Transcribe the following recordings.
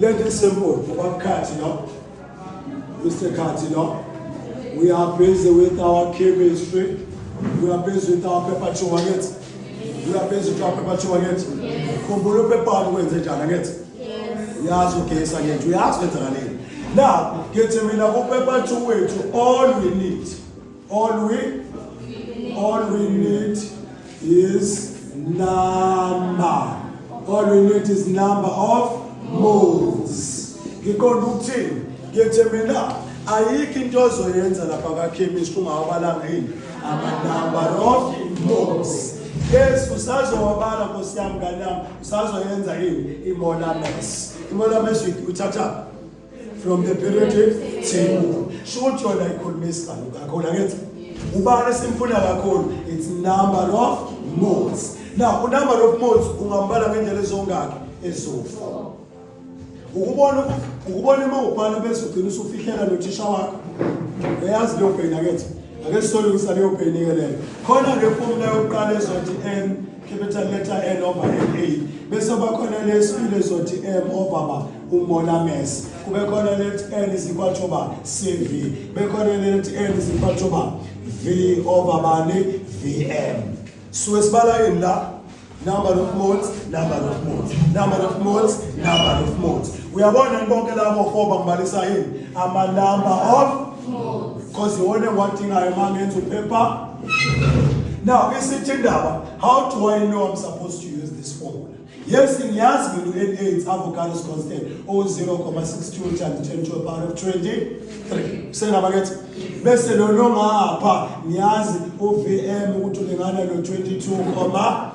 Let it simple. What cut, Mr. Cut, we are busy with our chemistry. We are busy with our paper chewing. We are busy with our paper chewing. Kumbulu paper wins the janaget. Yes, okay, so we ask literally. Now, get him in a paper to all we need. All we need is number. All we need is number of moles. Get him in now. Ayikho into ozoyenza lapha ka chemistry ungawabala ngini ama number of moles. Yes, usazowabala Nkosi yami ngani yami, usazoyenza yini imolar mass. Imolar mass uthatha from the periodic table. Shoot your ikhulumisa kakhulu ngathi ubani simfuna kakhulu, it's number of moles. Now number of moles ungambala ngendlela ezongaki ezo4. Ukubona uma ubhala bese ugcina usufihlela nothisha wakho. Uyazi leyo pain ngathi. Ake sisole usaleyo pain leyo. Khona le formula yokuqala ezothi n capital letter N over NA. Bese bakhona lesibili ezothi M over umolar mass. Kube khona lethi N is equal to CV. Bekhona lethi N is equal to V over VM. So esibala in la number of moles, number of moles, number of moles, number of moles. We are one and bonke labo four bambalisa in. I'm a number of moles. Because you only one thing I am into paper. Now, is it how do I know I'm supposed to use this formula? Yes, in years we do N8 avocados constant or 0.62 times 10 to the power of 23. Say number get. Bese no longer apa niyazi OVM utulingana no 22.4.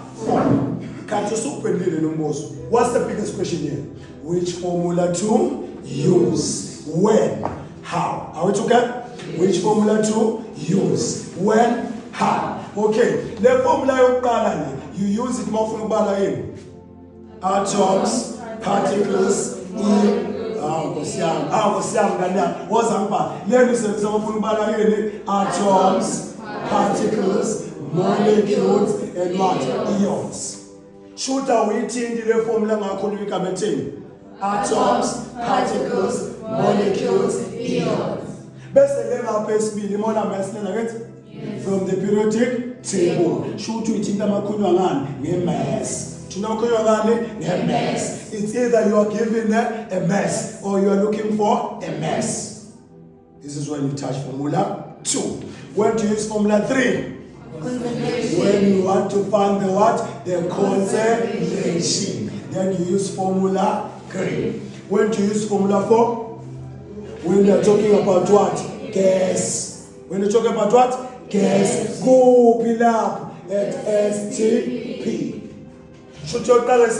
What's the biggest question here? Which formula to use? When? How? Are we together? Which formula to use? When? How? Okay. The formula you use it more from in atoms, particles, atoms, particles, molecules, and what? Ions. Shoot away the formula atoms, particles, molecules, ions. Best from the periodic table. Shoot you in the mass. It's either you are given a mass or you are looking for a mass. This is when you touch formula 2. When to use formula 3? When you want to find the what? The concentration. Then you use formula 3. When to use formula 4? When you are talking about what? Gas. When you are talking about what? Gas. Go build up at STP. Should you tell us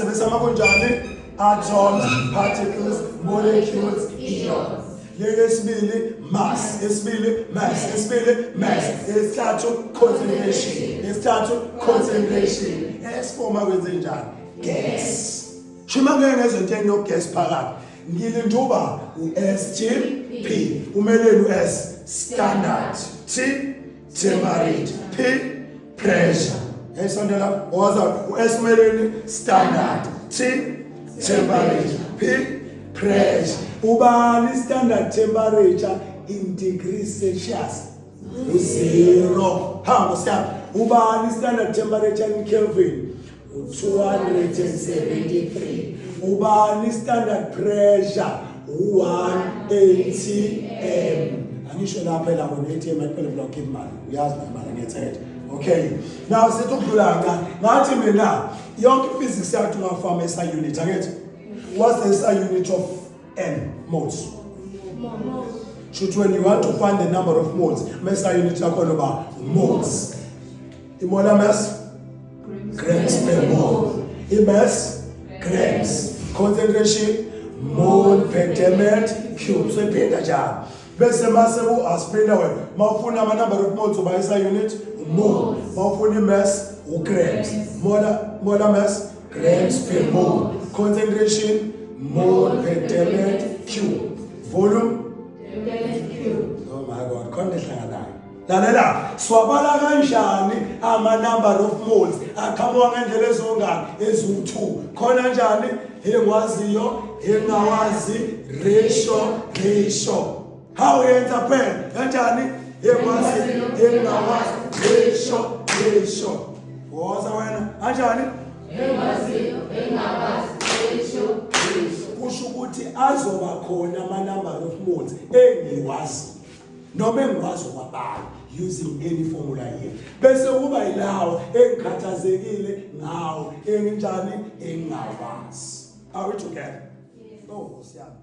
atoms, particles, molecules, ions. Mass, mass, it's start to concentration. S forma with gas. Shumanga has a no gas para. Nilinduba, STP, Umelu S, standard, T, temperature, P, pressure. S on the left, was S Umelu standard, T, temperature, P, pressure. Ubani standard temperature in degrees Celsius. 0. Ubani standard temperature in Kelvin. 273. Ubani standard pressure 180 m. And you should have paid 180 m at block in man. We ask my man get it. Okay. Now say to Bulanga. Now tell me now. Young physics start to form a SI unit. What's the SI unit of N moles? Should when you want to find the number of moles, SI unit are called about moles. The molar mass, grams per mole. Mass, grams. Concentration, mole per demet cube. So pay job. Best mass as paid away. Mafuna number of moles by SI unit, mole. Mafuni mass, grams. Molar mass, grams per mole. Concentration, mole per demet cube. Volume? Demet cube. Oh my God. Lalela. Swabala kanjani ama-number of moles aqhamuka ngendlela ezongani eziwu-2 khona njani engwaziyo engawazi ratio how yenza phela kanjani engwaziyo engawazi ratio woza wena kanjani engwaziyo engawazi ratio kusho ukuthi azoba khona ama-number of moles engiwazi noma engikwazi ukwabala using any formula here bese kuba yilawo engikhathazekile ngawo enginjani engingawazi. Are we together? Oh, yeah.